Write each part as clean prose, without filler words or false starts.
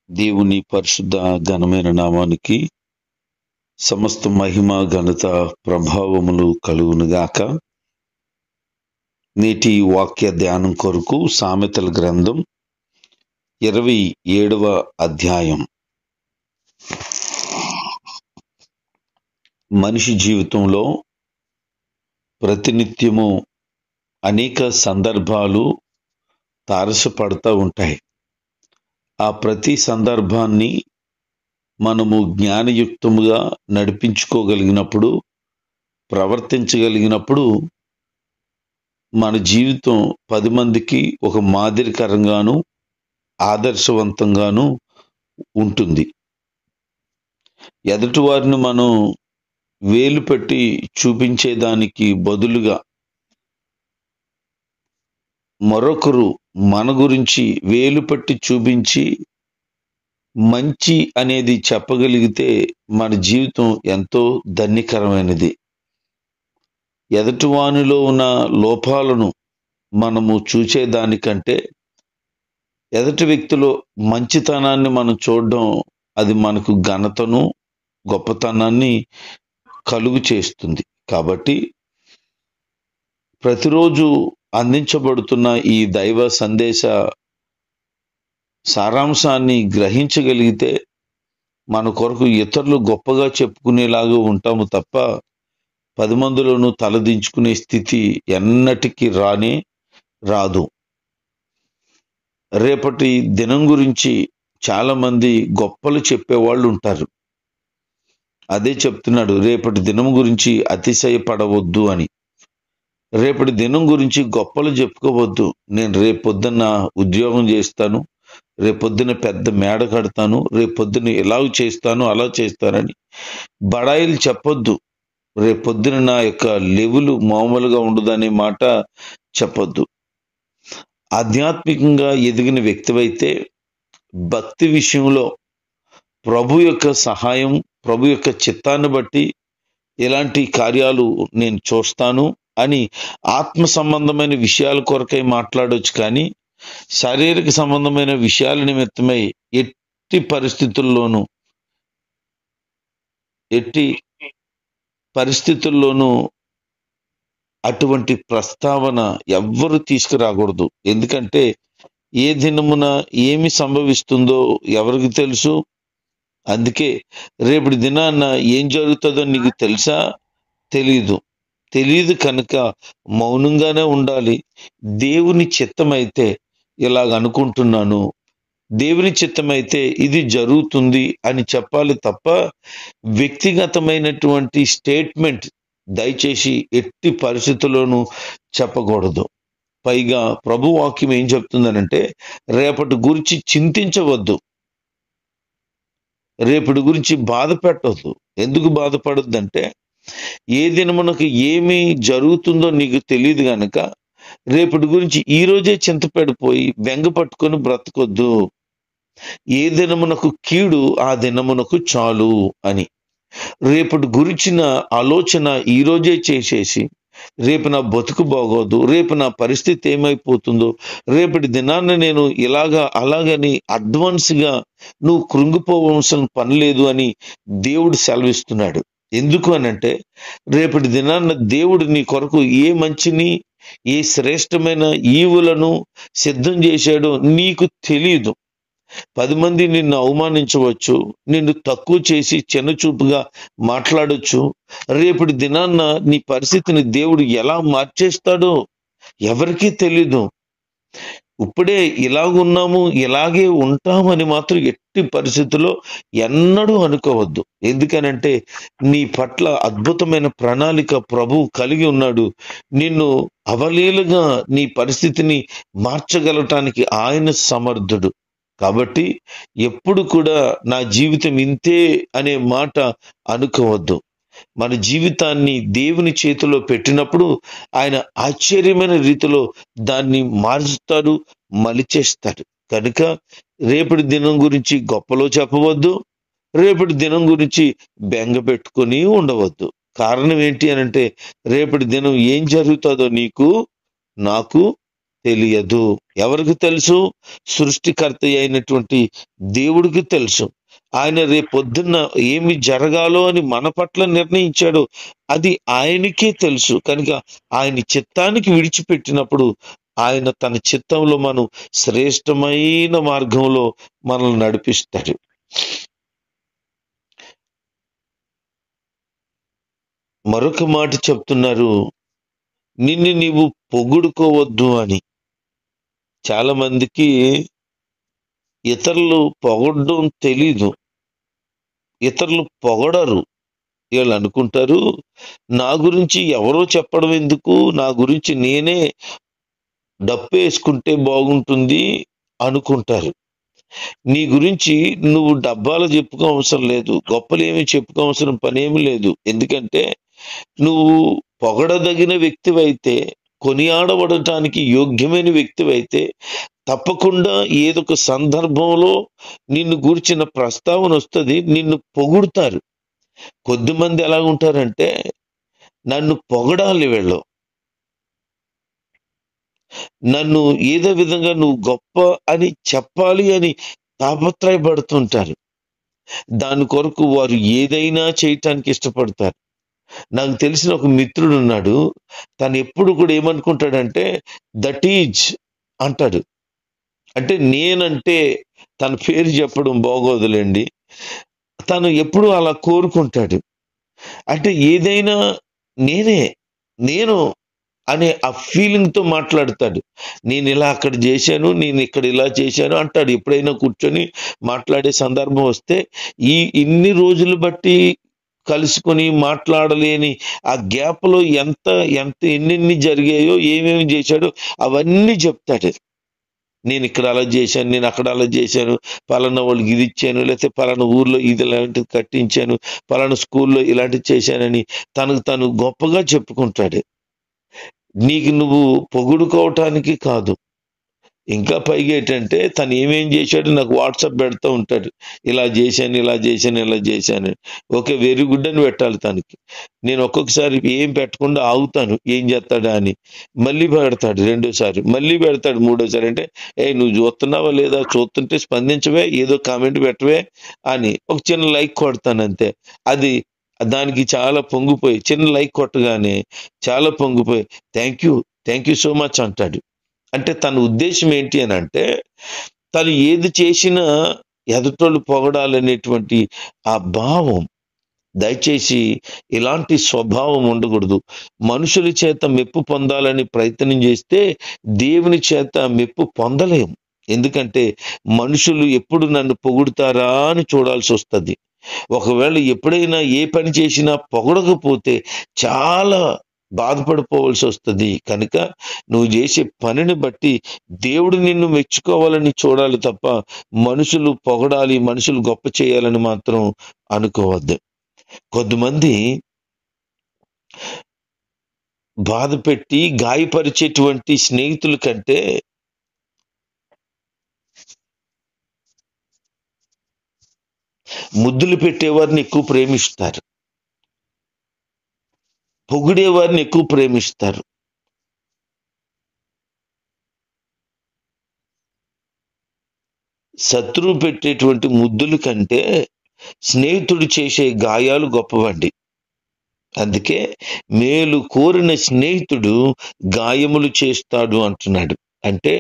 దేవుని పరిశుద్ధ ఘనమైన నామానికి సమస్త మహిమ ఘనత ప్రభావములు కలుగునుగాక. నేటి వాక్య ధ్యానం కొరకు సామెతల గ్రంథం 27వ అధ్యాయం. మనిషి జీవితంలో ప్రతినిత్యము అనేక సందర్భాలు తారసపడతా ఉంటాయి. ఆ ప్రతి సందర్భాన్ని మనము జ్ఞానయుక్తముగా నడిపించుకోగలిగినప్పుడు, ప్రవర్తించగలిగినప్పుడు మన జీవితం 10 మందికి ఒక మాదిరికరంగాను ఆదర్శవంతంగాను ఉంటుంది. ఎదుటివారిని మనం వేలు పెట్టి చూపించేదానికి బదులుగా మరొకరు మన గురించి వేలు పెట్టి చూపించి మంచి అనేది చెప్పగలిగితే మన జీవితం ఎంతో ధన్యకరమైనది. ఎదుటివానిలో ఉన్న లోపాలను మనము చూసేదానికంటే ఎదుటి వ్యక్తిలో మంచితనాన్ని మనం చూడడం, అది మనకు ఘనతను గొప్పతనాన్ని కలుగు చేస్తుంది. కాబట్టి ప్రతిరోజు అందించబడుతున్న ఈ దైవ సందేశ సారాంశాన్ని గ్రహించగలిగితే మన కొరకు ఇతరులు గొప్పగా చెప్పుకునేలాగా ఉంటాము తప్ప 10 మందిలోనూ తలదించుకునే స్థితి ఎన్నటికీ రాదు. రేపటి దినం గురించి చాలా మంది గొప్పలు చెప్పేవాళ్ళు ఉంటారు. అదే చెప్తున్నాడు, రేపటి దినం గురించి అతిశయపడవద్దు అని. రేపటి దినం గురించి గొప్పలు చెప్పుకోవద్దు. నేను రేపొద్దున ఉద్యోగం చేస్తాను, రేపొద్దున పెద్ద మేడ కడతాను, రేపొద్దున ఇలా చేస్తాను, అలా చేస్తానని బడాయిలు చెప్పొద్దు. రేపొద్దున నా యొక్క లెవెలు మామూలుగా ఉండదనే మాట చెప్పొద్దు. ఆధ్యాత్మికంగా ఎదిగిన వ్యక్తివైతే భక్తి విషయంలో ప్రభు యొక్క సహాయం, ప్రభు యొక్క చిత్తాన్ని బట్టి ఎలాంటి కార్యాలు నేను చూస్తాను అని ఆత్మ సంబంధమైన విషయాల కొరకై మాట్లాడవచ్చు. కానీ శారీరక సంబంధమైన విషయాల నిమిత్తమై ఎట్టి పరిస్థితుల్లోనూ అటువంటి ప్రస్తావన ఎవ్వరూ తీసుకురాకూడదు. ఎందుకంటే ఏ దినమున ఏమి సంభవిస్తుందో ఎవరికి తెలుసు. అందుకే రేపటి దినాన్న ఏం జరుగుతుందో నీకు తెలుసా? తెలియదు కనుక మౌనంగానే ఉండాలి. దేవుని చిత్తమైతే ఇలాగ అనుకుంటున్నాను, దేవుని చిత్తమైతే ఇది జరుగుతుంది అని చెప్పాలి తప్ప వ్యక్తిగతమైనటువంటి స్టేట్మెంట్ దయచేసి ఎట్టి పరిస్థితుల్లోనూ చెప్పకూడదు. పైగా ప్రభు వాక్యం ఏం చెప్తుందనంటే, రేపటి గురించి చింతించవద్దు, రేపటి గురించి బాధ పెట్టవద్దు. ఎందుకు బాధపడొద్దంటే, ఏ దినమునకు ఏమి జరుగుతుందో నీకు తెలియదు గనక రేపటి గురించి ఈ రోజే చింతపడిపోయి బెంగ పట్టుకొని బ్రతకొద్దు. ఏ దినమునకు కీడు ఆ దినమునకు చాలు అని. రేపటి గురించిన ఆలోచన ఈ రోజే చేసేసి రేపు నా బతుకు బాగోదు, రేపు నా పరిస్థితి ఏమైపోతుందో, రేపటి దినాన్ని నేను అలాగని అడ్వాన్స్గా నువ్వు కృంగిపోవలసిన పని లేదు అని దేవుడు సెలవిస్తున్నాడు. ఎందుకు అనంటే, రేపటి దినాన్న దేవుడు నీ కొరకు ఏ మంచిని, ఏ శ్రేష్టమైన ఈవులను సిద్ధం చేశాడో నీకు తెలియదు. 10 మంది నిన్ను అవమానించవచ్చు, నిన్ను తక్కువ చేసి చిన్నచూపుగా మాట్లాడొచ్చు. రేపటి దినాన్న నీ పరిస్థితిని దేవుడు ఎలా మార్చేస్తాడో ఎవరికీ తెలీదు. ఇప్పుడే ఇలాగున్నాము, ఇలాగే ఉంటామని మాత్రం ఎట్టి పరిస్థితుల్లో ఎన్నడూ అనుకోవద్దు. ఎందుకనంటే నీ పట్ల అద్భుతమైన ప్రణాళిక ప్రభువు కలిగి ఉన్నాడు. నిన్ను అవలీలగా నీ పరిస్థితిని మార్చగలటానికి ఆయన సమర్థుడు. కాబట్టి ఎప్పుడు కూడా నా జీవితం ఇంతే అనే మాట అనుకోవద్దు. మన జీవితాన్ని దేవుని చేతిలో పెట్టినప్పుడు ఆయన ఆశ్చర్యమైన రీతిలో దాన్ని మార్చుతాడు, మలిచేస్తాడు. కనుక రేపటి దినం గురించి గొప్పలో చెప్పవద్దు, రేపటి దినం గురించి బెంగ పెట్టుకొని ఉండవద్దు. కారణం ఏంటి అనంటే, రేపటి దినం ఏం జరుగుతుందో నీకు నాకు తెలియదు. ఎవరికి తెలుసు? సృష్టికర్త అయినటువంటి దేవుడికి తెలుసు. ఆయన రేపొద్దున్న ఏమి జరగాలో అని మన పట్ల నిర్ణయించాడు, అది ఆయనకే తెలుసు. కనుక ఆయన చిత్తానికి విడిచిపెట్టినప్పుడు ఆయన తన చిత్తంలో మనం శ్రేష్టమైన మార్గంలో మనల్ని నడిపిస్తాడు. మరొక మాట చెప్తున్నారు, నిన్ను నీవు పొగుడుకోవద్దు అని. చాలా మందికి ఇతరులు పొగడడం తెలీదు, ఇతరులు పొగడరు. వీళ్ళు అనుకుంటారు, నా గురించి ఎవరో చెప్పడం ఎందుకు, నా గురించి నేనే డప్పేసుకుంటే బాగుంటుంది అనుకుంటారు. నీ గురించి నువ్వు డబ్బాలు చెప్పుకో అవసరం లేదు, గొప్పలు ఏమి చెప్పుకో అవసరం పనేమి లేదు. ఎందుకంటే నువ్వు పొగడదగిన వ్యక్తివైతే, కొనియాడబడటానికి యోగ్యమైన వ్యక్తివైతే తప్పకుండా ఏదొక సందర్భంలో నిన్ను గూర్చిన ప్రస్తావన వస్తుంది, నిన్ను పొగుడుతారు. కొద్దిమంది ఎలా ఉంటారంటే, నన్ను పొగడాలి వీళ్ళు, నన్ను ఏదో విధంగా నువ్వు గొప్ప అని చెప్పాలి అని తాపత్రయపడుతుంటారు. దాని కొరకు వారు ఏదైనా చేయటానికి ఇష్టపడతారు. నాకు తెలిసిన ఒక మిత్రుడు ఉన్నాడు, తను ఎప్పుడు కూడా ఏమనుకుంటాడంటే దట్ ఈజ్ అంటాడు. అంటే నేనంటే, తన పేరు చెప్పడం బాగోదులేండి, తను ఎప్పుడు అలా కోరుకుంటాడు. అంటే ఏదైనా నేను అనే ఆ ఫీలింగ్తో మాట్లాడతాడు. నేను ఇలా అక్కడ చేశాను, నేను ఇక్కడ ఇలా చేశాను అంటాడు. ఎప్పుడైనా కూర్చొని మాట్లాడే సందర్భం వస్తే ఇన్ని రోజులు బట్టి కలుసుకొని మాట్లాడలేని ఆ గ్యాప్లో ఎంత ఎన్నెన్ని జరిగాయో, ఏమేమి చేశాడో అవన్నీ చెప్తాడు. నేను ఇక్కడ అలా చేశాను, నేను అక్కడ అలా చేశాను, పలానా వాళ్ళకి ఇది ఇచ్చాను, లేకపోతే పలానా ఊర్లో ఇది ఇలాంటిది కట్టించాను, పలానా స్కూల్లో ఇలాంటివి చేశానని తనకు తను గొప్పగా చెప్పుకుంటాడు. నీకు నువ్వు పొగుడుకోవటానికి కాదు. ఇంకా పైగా ఏంటంటే, తను ఏమేం చేశాడు నాకు వాట్సాప్ పెడుతూ ఉంటాడు, ఇలా చేశాను, ఇలా చేశాను, ఇలా చేశాను. ఓకే, వెరీ గుడ్ అని పెట్టాలి తనకి. నేను ఒక్కొక్కసారి ఏం పెట్టకుండా ఆగుతాను, ఏం చేస్తాడా అని. మళ్ళీ పెడతాడు రెండోసారి, మళ్ళీ పెడతాడు మూడోసారి. అంటే నువ్వు చూస్తున్నావా లేదా, చూస్తుంటే స్పందించవే, ఏదో కామెంట్ పెట్టవే అని ఒక చిన్న లైక్ కొడతాను అంతే. అది దానికి చాలా పొంగిపోయి, చిన్న లైక్ కొట్టగానే చాలా పొంగిపోయి థ్యాంక్ యూ సో మచ్ అంటాడు. అంటే తన ఉద్దేశం ఏంటి అని అంటే, తను ఏది చేసినా ఎదుటోళ్ళు పొగడాలనేటువంటి ఆ భావం. దయచేసి ఇలాంటి స్వభావం ఉండకూడదు. మనుషుల చేత మెప్పు పొందాలని ప్రయత్నం చేస్తే దేవుని చేత మెప్పు పొందలేము. ఎందుకంటే మనుషులు ఎప్పుడు నన్ను పొగుడుతారా అని చూడాల్సి వస్తుంది. ఒకవేళ ఎప్పుడైనా ఏ పని చేసినా పొగడకపోతే చాలా బాధపడిపోవలసి వస్తుంది. కనుక నువ్వు చేసే పనిని బట్టి దేవుడు నిన్ను మెచ్చుకోవాలని చూడాలి తప్ప మనుషులు పొగడాలి, మనుషులు గొప్ప చేయాలని మాత్రం అనుకోవద్దు. కొంతమంది బాధ పెట్టి గాయపరిచేటువంటి స్నేహితుల కంటే ముద్దులు పెట్టేవారిని ఎక్కువ ప్రేమిస్తారు, పొగిడేవారిని ఎక్కువ ప్రేమిస్తారు. శత్రువు పెట్టేటువంటి ముద్దుల కంటే స్నేహితుడు చేసే గాయాలు గొప్పవండి. అందుకే మేలు కోరిన స్నేహితుడు గాయములు చేస్తాడు అంటున్నాడు. అంటే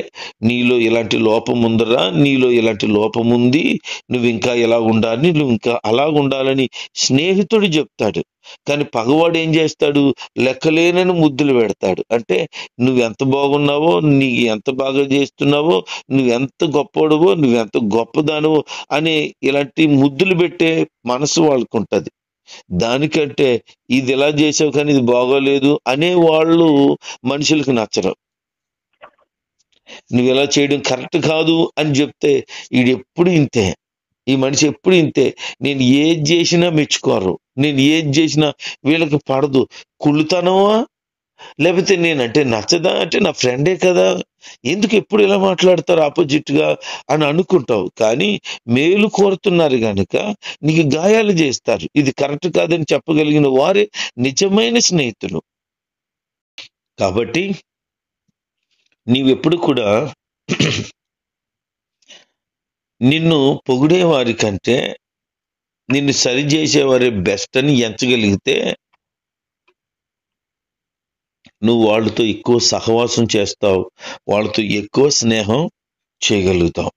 నీలో ఇలాంటి లోపం ఉందరా, నీలో ఇలాంటి లోపం ఉంది, నువ్వు ఇంకా ఎలా ఉండాలి, నువ్వు ఇంకా అలా ఉండాలని స్నేహితుడు చెప్తాడు. కానీ పగవాడు ఏం చేస్తాడు, లెక్కలేనని ముద్దులు పెడతాడు. అంటే నువ్వెంత బాగున్నావో, నీకు ఎంత బాగా చేస్తున్నావో, నువ్వెంత గొప్పవాడువో, నువ్వెంత గొప్పదానివో అని ఇలాంటి ముద్దులు పెట్టే మనసు వాళ్ళకు ఉంటుంది. దానికంటే ఇది ఎలా చేసావు కానీ ఇది బాగోలేదు అనే వాళ్ళు మనుషులకు నచ్చరు. నువ్వు ఎలా చేయడం కరెక్ట్ కాదు అని చెప్తే ఎప్పుడు ఇంతే, ఈ మనిషి ఎప్పుడు ఇంతే. నేను ఏది చేసినా మెచ్చుకోరు, నేను ఏది చేసినా వీళ్ళకి పడదు. కుళ్ళుతానవా, లేకపోతే నేనంటే నచ్చదా, అంటే నా ఫ్రెండే కదా, ఎందుకు ఎప్పుడు ఇలా మాట్లాడతారు ఆపోజిట్గా అని అనుకుంటావు. కానీ మేలు కోరుతున్నారు కనుక నీకు గాయాలు చేస్తారు. ఇది కరెక్ట్ కాదని చెప్పగలిగిన వారే నిజమైన స్నేహితులు. కాబట్టి నీవెప్పుడు కూడా నిన్ను పొగిడే వారి కంటే నిన్ను సరిచేసేవారే బెస్ట్ అని ఎంచగలిగితే నువ్వు వాళ్ళతో ఎక్కువ సహవాసం చేస్తావు, వాళ్ళతో ఎక్కువ స్నేహం చేయగలుగుతావు.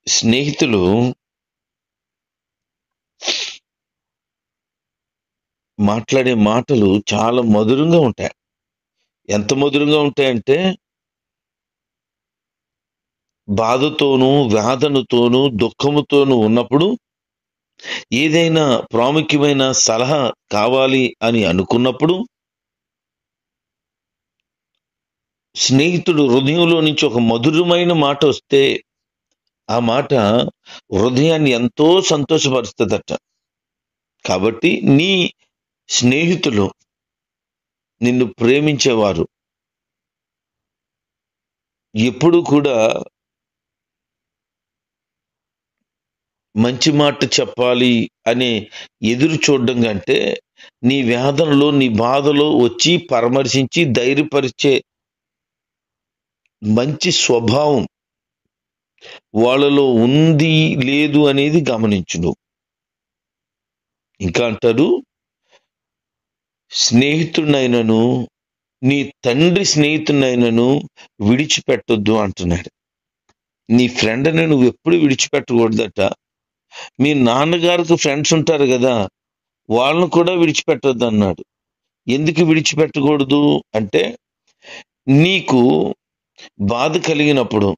స్నేహితులు మాట్లాడే మాటలు చాలా మధురంగా ఉంటాయి. ఎంత మధురంగా ఉంటాయంటే బాధతోనూ వేదనతోనూ దుఃఖముతోనూ ఉన్నప్పుడు ఏదైనా ప్రాముఖ్యమైన సలహా కావాలి అని అనుకున్నప్పుడు స్నేహితుడు హృదయంలో నుంచి ఒక మధురమైన మాట వస్తే ఆ మాట హృదయాన్ని ఎంతో సంతోషపరుస్తుందట. కాబట్టి నీ స్నేహితులు, నిన్ను ప్రేమించేవారు ఎప్పుడు కూడా మంచి మాట చెప్పాలి అనే ఎదురు చూడడం కంటే నీ వేదనలో నీ బాధలో వచ్చి పరామర్శించి ధైర్యపరిచే మంచి స్వభావం వాళ్ళలో ఉంది లేదు అనేది గమనించును. ఇంకా అంటారు, స్నేహితుడినైనను నీ తండ్రి స్నేహితుడినైనను విడిచిపెట్టొద్దు అంటున్నాడు. నీ ఫ్రెండ్ని నువ్వు ఎప్పుడు విడిచిపెట్టకూడదట. మీ నాన్నగారికి ఫ్రెండ్స్ ఉంటారు కదా, వాళ్ళను కూడా విడిచిపెట్టొద్దు అన్నాడు. ఎందుకు విడిచిపెట్టకూడదు అంటే, నీకు బాధ కలిగినప్పుడు,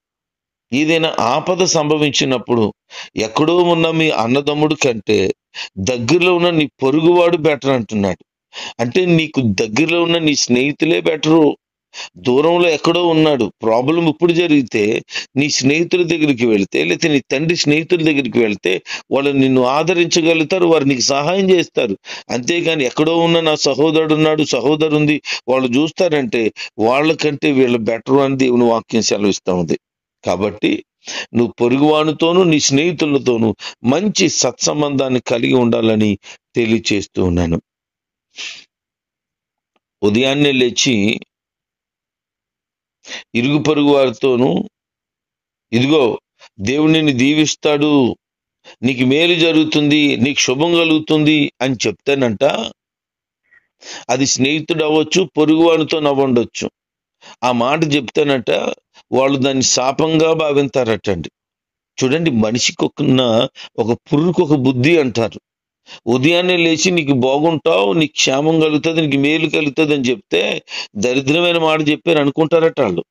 ఏదైనా ఆపద సంభవించినప్పుడు ఎక్కడో ఉన్న మీ అన్నదమ్ముడు కంటే దగ్గరలో ఉన్న నీ పొరుగువాడు బెటర్ అంటున్నాడు. అంటే నీకు దగ్గరలో ఉన్న నీ స్నేహితులే బెటరు. దూరంలో ఎక్కడో ఉన్నాడు, ప్రాబ్లం ఇప్పుడు జరిగితే నీ స్నేహితుల దగ్గరికి వెళితే, లేకపోతే నీ తండ్రి స్నేహితుల దగ్గరికి వెళ్తే వాళ్ళు నిన్ను ఆదరించగలుగుతారు, వారు నీకు సహాయం చేస్తారు. అంతేగాని ఎక్కడో ఉన్న నా సహోదరుడు ఉన్నాడు, సహోదరు ఉంది, వాళ్ళు చూస్తారంటే వాళ్ళకంటే వీళ్ళు బెటర్ అని దేవుని వాక్యం సెలవిస్తా ఉంది. కాబట్టి నువ్వు పొరుగువానితోనూ నీ స్నేహితులతోనూ మంచి సత్సంబంధాన్ని కలిగి ఉండాలని తెలియచేస్తూ ఉన్నాను. ఉదయాన్నే లేచి ఇరుగు పొరుగు వారితోనూ, ఇదిగో దేవుడు నిన్ను దీవిస్తాడు, నీకు మేలు జరుగుతుంది, నీకు శుభం కలుగుతుంది అని చెప్తానంట. అది స్నేహితుడు అవ్వచ్చు, పొరుగువానితో నవ్వండొచ్చు. ఆ మాట చెప్తానంట, వాళ్ళు దాన్ని శాపంగా భావింతారటండి. చూడండి, మనిషికి ఒక పురుగుకు ఒక బుద్ధి అంటారు. ఉదయాన్నే లేచి నీకు బాగుంటావు, నీకు క్షేమం కలుగుతుంది, నీకు మేలు కలుగుతుంది అని చెప్తే దరిద్రమైన మాట చెప్పారు అనుకుంటారట వాళ్ళు.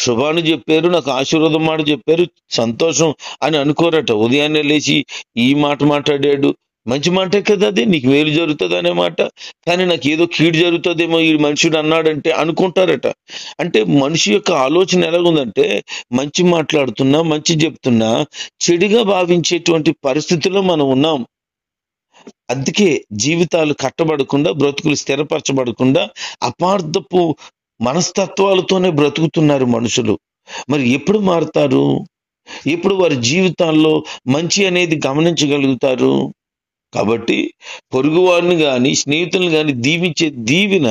శుభాన్ని చెప్పారు, నాకు ఆశీర్వాదం మాట చెప్పారు, సంతోషం అని అనుకోరట. ఉదయాన్నే లేచి ఈ మాట మాట్లాడాడు, మంచి మాటే కదా అది, నీకు మేలు జరుగుతుంది అనే మాట, కానీ నాకు ఏదో కీడు జరుగుతుందేమో ఈ మనుషుడు అన్నాడంటే అనుకుంటారట. అంటే మనిషి యొక్క ఆలోచన ఎలాగుందంటే, మంచి మాట్లాడుతున్నా మంచి చెప్తున్నా చెడుగా భావించేటువంటి పరిస్థితుల్లో మనం ఉన్నాం. అందుకే జీవితాలు కట్టబడకుండా, బ్రతుకులు స్థిరపరచబడకుండా అపార్థపు మనస్తత్వాలతోనే బ్రతుకుతున్నారు మనుషులు. మరి ఎప్పుడు మారుతారు? ఎప్పుడు వారి జీవితాల్లో మంచి అనేది గమనించగలుగుతారు? కాబట్టి పొరుగువారిని కానీ స్నేహితులను కానీ దీవించే దీవెన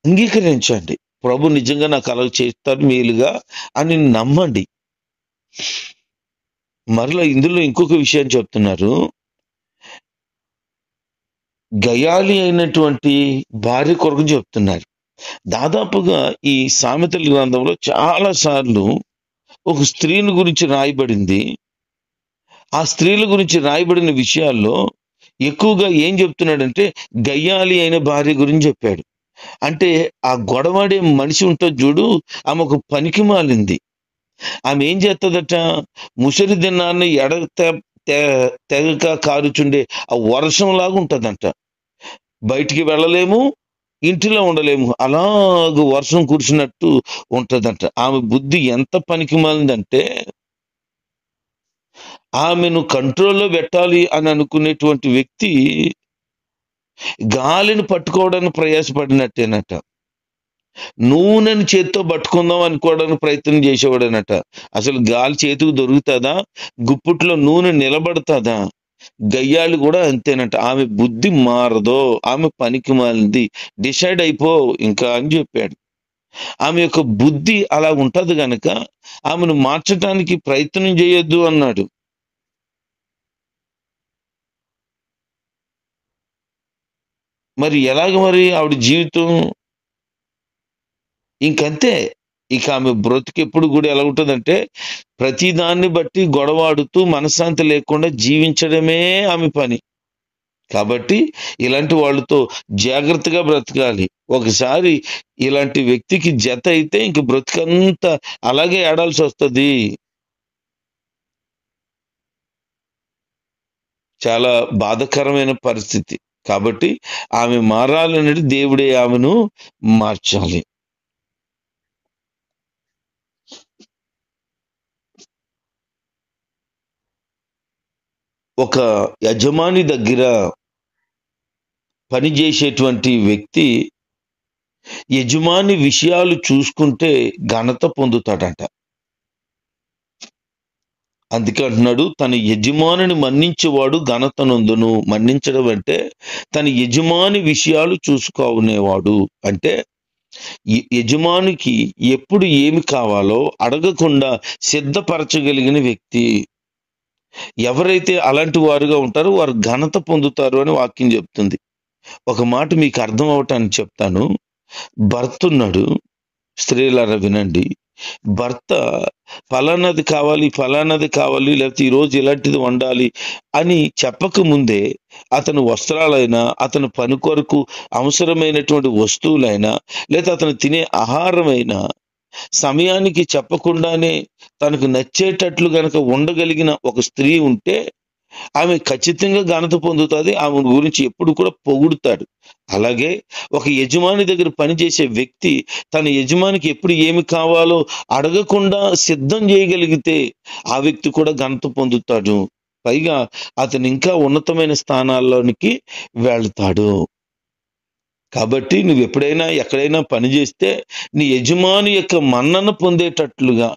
అంగీకరించండి. ప్రభు నిజంగా నాకు అలా చేస్తారు మేలుగా అని నమ్మండి. మరలా ఇందులో ఇంకొక విషయం చెప్తున్నారు, గయాలి అయినటువంటి భార్య కొరకు చెప్తున్నారు. దాదాపుగా ఈ సామెతల గ్రంథంలో చాలా సార్లు ఒక స్త్రీని గురించి రాయబడింది. ఆ స్త్రీల గురించి రాయబడిన విషయాల్లో ఎక్కువగా ఏం చెప్తున్నాడంటే గయ్యాలి అయిన భార్య గురించి చెప్పాడు. అంటే ఆ గొడవాడే మనిషి ఉంటుంది చూడు, ఆమె ఒక పనికి మాలింది. ఆమె ఏం చేస్తుందట, ముసలి దినాన్ని తెగక కారుచుండే ఆ వర్షంలాగా ఉంటుందంట. బయటికి వెళ్ళలేము, ఇంటిలో ఉండలేము, అలాగ వర్షం కురిసినట్టు ఉంటుందంట. ఆమె బుద్ధి ఎంత పనికి మాలిందంటే, ఆమెను కంట్రోల్లో పెట్టాలి అని అనుకునేటువంటి వ్యక్తి గాలిని పట్టుకోవడానికి ప్రయాసపడినట్టేనట. నూనెని చేతితో పట్టుకుందాం అనుకోవడానికి ప్రయత్నం చేసేవాడనట. అసలు గాలి చేతికి దొరుకుతుందా? గుప్పుట్లో నూనె నిలబడుతుందా? గయ్యాళి కూడా అంతేనంట. ఆమె బుద్ధి మారదో, ఆమె పనికి మాలింది, డిసైడ్ అయిపో ఇంకా అని చెప్పాడు. ఆమె యొక్క బుద్ధి అలా ఉంటది గనక ఆమెను మార్చడానికి ప్రయత్నం చేయొద్దు అన్నాడు. మరి ఎలాగ మరి ఆవిడ జీవితం ఇంకంతే. ఇక ఆమె బ్రతుకు ఎప్పుడు కూడా ఎలా ఉంటుందంటే, ప్రతి దాన్ని బట్టి గొడవాడుతూ మనశ్శాంతి లేకుండా జీవించడమే ఆమె పని. కాబట్టి ఇలాంటి వాళ్ళతో జాగ్రత్తగా బ్రతకాలి. ఒకసారి ఇలాంటి వ్యక్తికి జత అయితే ఇంక బ్రతుకంతా అలాగే ఆడాల్సి వస్తుంది. చాలా బాధాకరమైన పరిస్థితి. కాబట్టి ఆమె మారాలనేది దేవుడే ఆమెను మార్చాలి. ఒక యజమాని దగ్గర పనిచేసేటువంటి వ్యక్తి యజమాని విషయాలు చూసుకుంటే ఘనత పొందుతాడంట. అందుకే అంటున్నాడు, తన యజమానిని మన్నించేవాడు ఘనత నొందును. మన్నించడం అంటే తన యజమాని విషయాలు చూసుకునేవాడు. అంటే యజమానికి ఎప్పుడు ఏమి కావాలో అడగకుండా సిద్ధపరచగలిగిన వ్యక్తి. ఎవరైతే అలాంటి వారుగా ఉంటారో వారు ఘనత పొందుతారు అని వాక్యం చెప్తుంది. ఒక మాట మీకు అర్థం అవటానికి చెప్తాను. భర్త ఉన్నాడు, స్త్రీలారా వినండి. భర్త ఫలానాది కావాలి, ఫలానాది కావాలి, లేకపోతే ఈరోజు ఇలాంటిది వండాలి అని చెప్పక ముందే అతని వస్త్రాలైనా, అతని పని కొరకు అవసరమైనటువంటి వస్తువులైనా, లేదా అతను తినే ఆహారమైనా సమయానికి చెప్పకుండానే తనకు నచ్చేటట్లు గనక ఉండగలిగిన ఒక స్త్రీ ఉంటే ఆమె ఖచ్చితంగా ఘనత పొందుతుంది. ఆమె గురించి ఎప్పుడు కూడా పొగుడుతాడు. అలాగే ఒక యజమాని దగ్గర పనిచేసే వ్యక్తి తన యజమానికి ఎప్పుడు ఏమి కావాలో అడగకుండా సిద్ధం చేయగలిగితే ఆ వ్యక్తి కూడా ఘనత పొందుతాడు. పైగా అతను ఇంకా ఉన్నతమైన స్థానాల్లోనికి వెళ్తాడు. కాబట్టి నువ్వు ఎప్పుడైనా ఎక్కడైనా పనిచేస్తే నీ యజమాని యొక్క మన్నన పొందేటట్లుగా,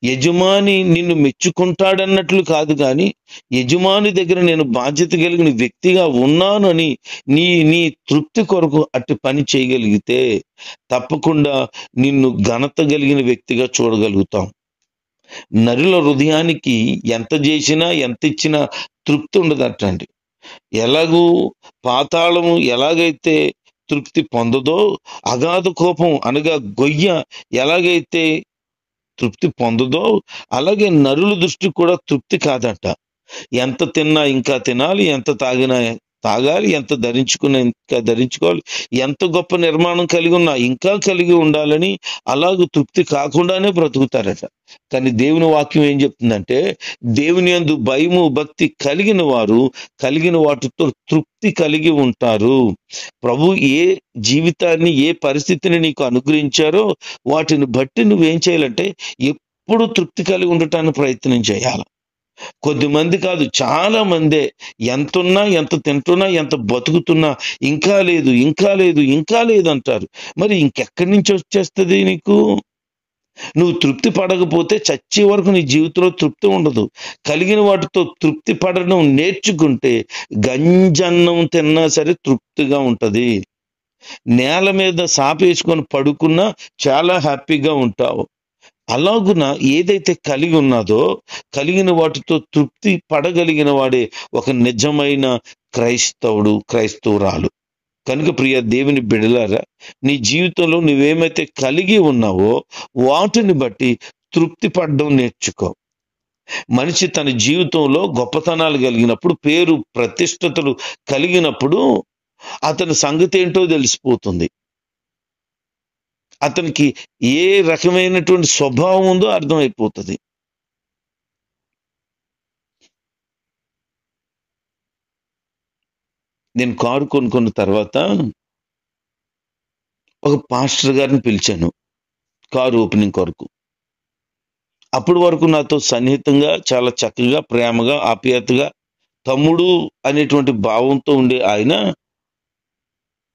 యజమాని నిన్ను మెచ్చుకుంటాడన్నట్లు కాదు, కానీ యజమాని దగ్గర నేను బాధ్యత కలిగిన వ్యక్తిగా ఉన్నాను అని నీ నీ తృప్తి కొరకు అట్టి పని చేయగలిగితే తప్పకుండా నిన్ను ఘనత కలిగిన వ్యక్తిగా చూడగలుగుతాం. నరుల హృదయానికి ఎంత చేసినా ఎంత ఇచ్చినా తృప్తి ఉండదటండి. ఎలాగూ పాతాళము ఎలాగైతే తృప్తి పొందదో, అగాధ కోపం అనగా గొయ్య ఎలాగైతే తృప్తి పొందదో, అలాగే నరుల దృష్టి కూడా తృప్తి కాదట. ఎంత తిన్నా ఇంకా తినాలి, ఎంత తాగినా తాగాలి, ఎంత ధరించుకున్నా ఇంకా ధరించుకోవాలి, ఎంత గొప్ప నిర్మాణం కలిగి ఉన్నా ఇంకా కలిగి ఉండాలని అలాగూ తృప్తి కాకుండానే బ్రతుకుతారట. కానీ దేవుని వాక్యం ఏం చెప్తుందంటే, దేవుని యందు భయము భక్తి కలిగిన వారు కలిగిన వాటితో తృప్తి కలిగి ఉంటారు. ప్రభు ఏ జీవితాన్ని, ఏ పరిస్థితిని నీకు అనుగ్రహించారో వాటిని బట్టి నువ్వేం చేయాలంటే ఎప్పుడు తృప్తి కలిగి ఉండటానికి ప్రయత్నం చేయాలి. కొద్దిమంది కాదు, చాలా మందే ఎంతున్నా, ఎంత తింటున్నా, ఎంత బతుకుతున్నా ఇంకా లేదు, ఇంకా లేదు, ఇంకా లేదు అంటారు. మరి ఇంకెక్కడి నుంచి వచ్చేస్తుంది నీకు? నువ్వు తృప్తి పడకపోతే చచ్చే వరకు నీ జీవితంలో తృప్తి ఉండదు. కలిగిన వాటితో తృప్తి పడడం నేర్చుకుంటే గంజన్నం తిన్నా సరే తృప్తిగా ఉంటది. నేల మీద సాపేసుకొని పడుకున్నా చాలా హ్యాపీగా ఉంటావు. అలాగున ఏదైతే కలిగి ఉన్నదో కలిగిన వాటితో తృప్తి పడగలిగిన వాడే ఒక నిజమైన క్రైస్తవుడు, క్రైస్తవురాలు. కనుక ప్రియ దేవుని బిడ్డలారా, నీ జీవితంలో నువ్వేమైతే కలిగి ఉన్నావో వాటిని బట్టి తృప్తి పడడం నేర్చుకో. మనిషి తన జీవితంలో గొప్పతనాలు కలిగినప్పుడు, పేరు ప్రతిష్టతలు కలిగినప్పుడు అతని సంగతి ఏంటో తెలిసిపోతుంది. అతనికి ఏ రకమైనటువంటి స్వభావం ఉందో అర్థమైపోతుంది. నేను కారు కొనుక్కున్న తర్వాత ఒక పాస్టర్ గారిని పిలిచాను కారు ఓపెనింగ్ కొరకు. అప్పటి వరకు నాతో సన్నిహితంగా, చాలా చక్కగా, ప్రేమగా, ఆప్యాయతగా, తమ్ముడు అనేటువంటి భావంతో ఉండే ఆయన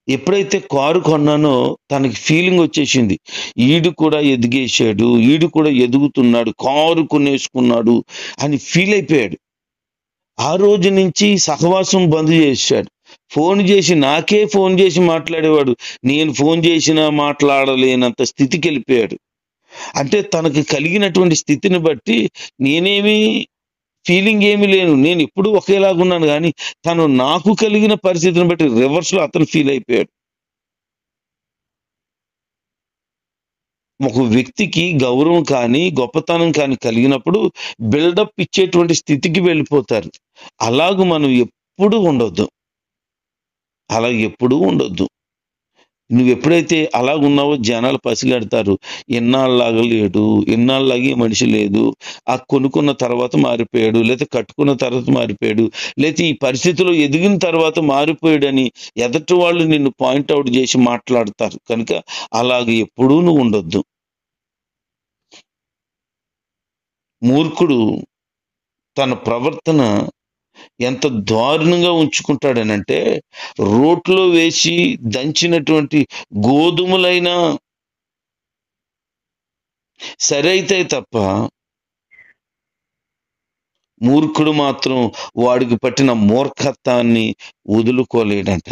ఎప్పుడైతే కారు కొన్నానో తనకి ఫీలింగ్ వచ్చేసింది, ఈడు కూడా ఎదిగేశాడు, ఈడు కూడా ఎదుగుతున్నాడు, కారు కొనేసుకున్నాడు అని ఫీల్ అయిపోయాడు. ఆ రోజు నుంచి సహవాసం బంద్ చేశాడు. ఫోన్ చేసి నాకే ఫోన్ చేసి మాట్లాడేవాడు. నేను ఫోన్ చేసినా మాట్లాడలేనంత స్థితికి వెళ్ళిపోయాడు. అంటే తనకు కలిగినటువంటి స్థితిని బట్టి నేనేమి ఫీలింగ్ ఏమీ లేను. నేను ఎప్పుడు ఒకేలాగున్నాను, కానీ తను నాకు కలిగిన పరిస్థితిని బట్టి రివర్స్ లో అతను ఫీల్ అయిపోయాడు. ఒక వ్యక్తికి గౌరవం కానీ గొప్పతనం కానీ కలిగినప్పుడు బిల్డప్ ఇచ్చేటువంటి స్థితికి వెళ్ళిపోతారు. అలాగూ మనం ఎప్పుడూ ఉండొద్దు. అలా ఎప్పుడూ ఉండొద్దు. నువ్వు ఎప్పుడైతే అలాగున్నావో జనాలు పసిగడతారు. ఎన్నాళ్ళలాగా లేడు, ఎన్నాళ్ళలాగే మనిషి లేదు, ఆ కొనుక్కున్న తర్వాత మారిపోయాడు, లేకపోతే కట్టుకున్న తర్వాత మారిపోయాడు, లేకపోతే ఈ పరిస్థితిలో ఎదిగిన తర్వాత మారిపోయాడని ఎదుటి వాళ్ళు నిన్ను పాయింట్అవుట్ చేసి మాట్లాడతారు. కనుక అలాగే ఎప్పుడూ నువ్వు ఉండొద్దు. మూర్ఖుడు తన ప్రవర్తన ఎంత దారుణంగా ఉంచుకుంటాడనంటే, రోట్లో వేసి దంచినటువంటి గోధుమలైనా సరే అయితే తప్ప, మూర్ఖుడు మాత్రం వాడికి పట్టిన మూర్ఖత్వాన్ని వదులుకోలేడంట.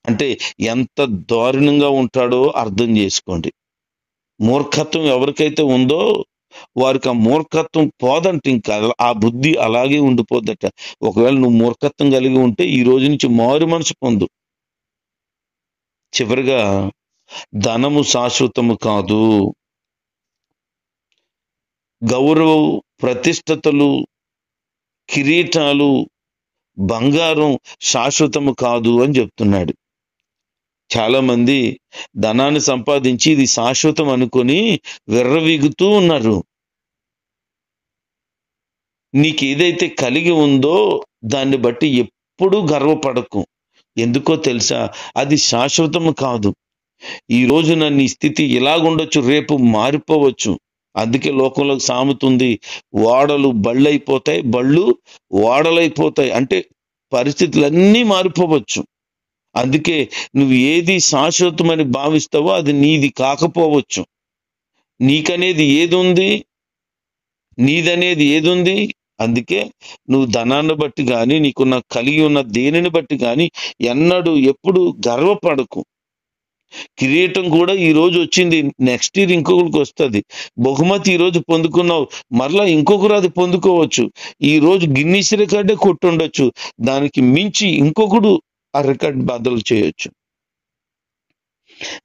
అంటే ఎంత దారుణంగా ఉంటాడో అర్థం చేసుకోండి. మూర్ఖత్వం ఎవరికైతే ఉందో వారికి ఆ మూర్ఖత్వం పోదంట, ఇంకా ఆ బుద్ధి అలాగే ఉండిపోద్దట. ఒకవేళ నువ్వు మూర్ఖత్వం కలిగి ఉంటే ఈ రోజు నుంచి మారు మనసు పొందు. చివరిగా, ధనము శాశ్వతము కాదు, గౌరవం, ప్రతిష్టతలు, కిరీటాలు, బంగారం శాశ్వతము కాదు అని చెప్తున్నాడు. చాలా మంది ధనాన్ని సంపాదించి ఇది శాశ్వతం అనుకొని విర్రవీగుతూ ఉన్నారు. నీకు ఏదైతే కలిగి ఉందో దాన్ని బట్టి ఎప్పుడూ గర్వపడకు. ఎందుకో తెలుసా, అది శాశ్వతము కాదు. ఈ రోజున నీ స్థితి ఇలాగుండొచ్చు, రేపు మారిపోవచ్చు. అందుకే లోకంలో సామెతుంది, ఓడలు బళ్ళైపోతాయి, బళ్ళు ఓడలైపోతాయి. అంటే పరిస్థితులన్నీ మారిపోవచ్చు. అందుకే నువ్వు ఏది శాశ్వతమని భావిస్తావో అది నీది కాకపోవచ్చు. నీకనేది ఏది ఉంది, నీదనేది ఏది ఉంది. అందుకే నువ్వు ధనాన్ని బట్టి కానీ నీకున్న కలిగి ఉన్న దేనిని బట్టి కానీ ఎన్నడూ ఎప్పుడు గర్వపడకు. కిరీటం కూడా ఈ రోజు వచ్చింది, నెక్స్ట్ ఇయర్ ఇంకొకరికి వస్తుంది. బహుమతి ఈ రోజు పొందుకున్నావు, మరలా ఇంకొకరు అది పొందుకోవచ్చు. ఈ రోజు గిన్నీస్ రికార్డే కొట్టుండొచ్చు, దానికి మించి ఇంకొకడు ఆ రికార్డ్ బద్దలు చేయొచ్చు.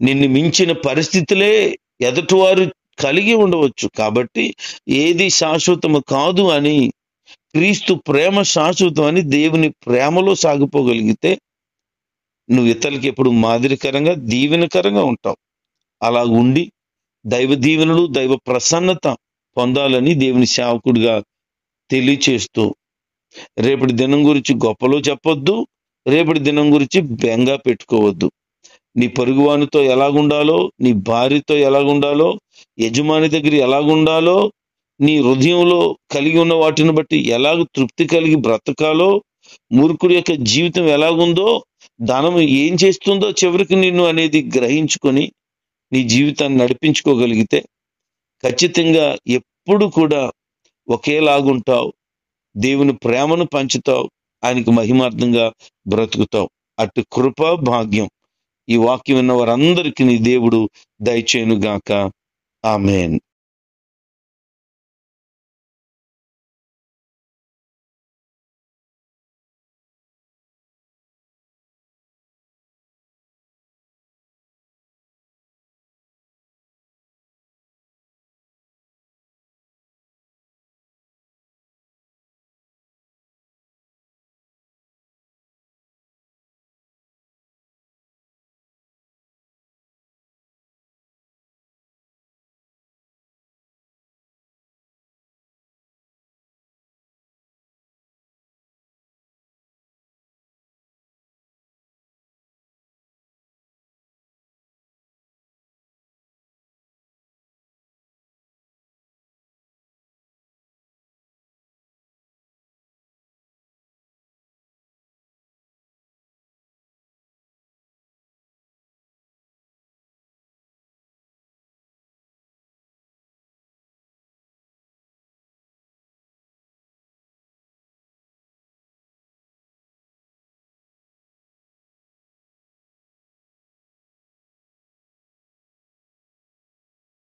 నిన్ను మించిన పరిస్థితులే ఎదుటివారు కలిగి ఉండవచ్చు. కాబట్టి ఏది శాశ్వతము కాదు అని, క్రీస్తు ప్రేమ శాశ్వతం అని దేవుని ప్రేమలో సాగిపోగలిగితే నువ్వు ఇతరులకి ఎప్పుడు మాదిరికరంగా దీవెనకరంగా ఉంటావు. అలా ఉండి దైవ దీవెనలు, దైవ ప్రసన్నత పొందాలని దేవుని సేవకుడిగా తెలియచేస్తూ, రేపటి దినం గురించి గొప్పలో చెప్పొద్దు, రేపటి దినం గురించి బెంగ పెట్టుకోవద్దు. నీ పొరుగువానితో ఎలాగుండాలో, నీ భార్యతో ఎలాగుండాలో, యజమాని దగ్గర ఎలాగుండాలో, నీ హృదయంలో కలిగి ఉన్న వాటిని బట్టి ఎలాగ తృప్తి కలిగి బ్రతకాలో, మూర్ఖుడి యొక్క జీవితం ఎలాగుందో, ధనం ఏం చేస్తుందో చివరికి నిన్ను అనేది గ్రహించుకొని నీ జీవితాన్ని నడిపించుకోగలిగితే ఖచ్చితంగా ఎప్పుడు కూడా ఒకేలాగుంటావు. దేవుని ప్రేమను పంచుతావు, ఆయనకి మహిమార్థంగా బ్రతుకుతావు. అటు కృప భాగ్యం ఈ వాక్యం విన్న వారందరికీ నీ దేవుడు దయచేయునుగాక. ఆమేన్.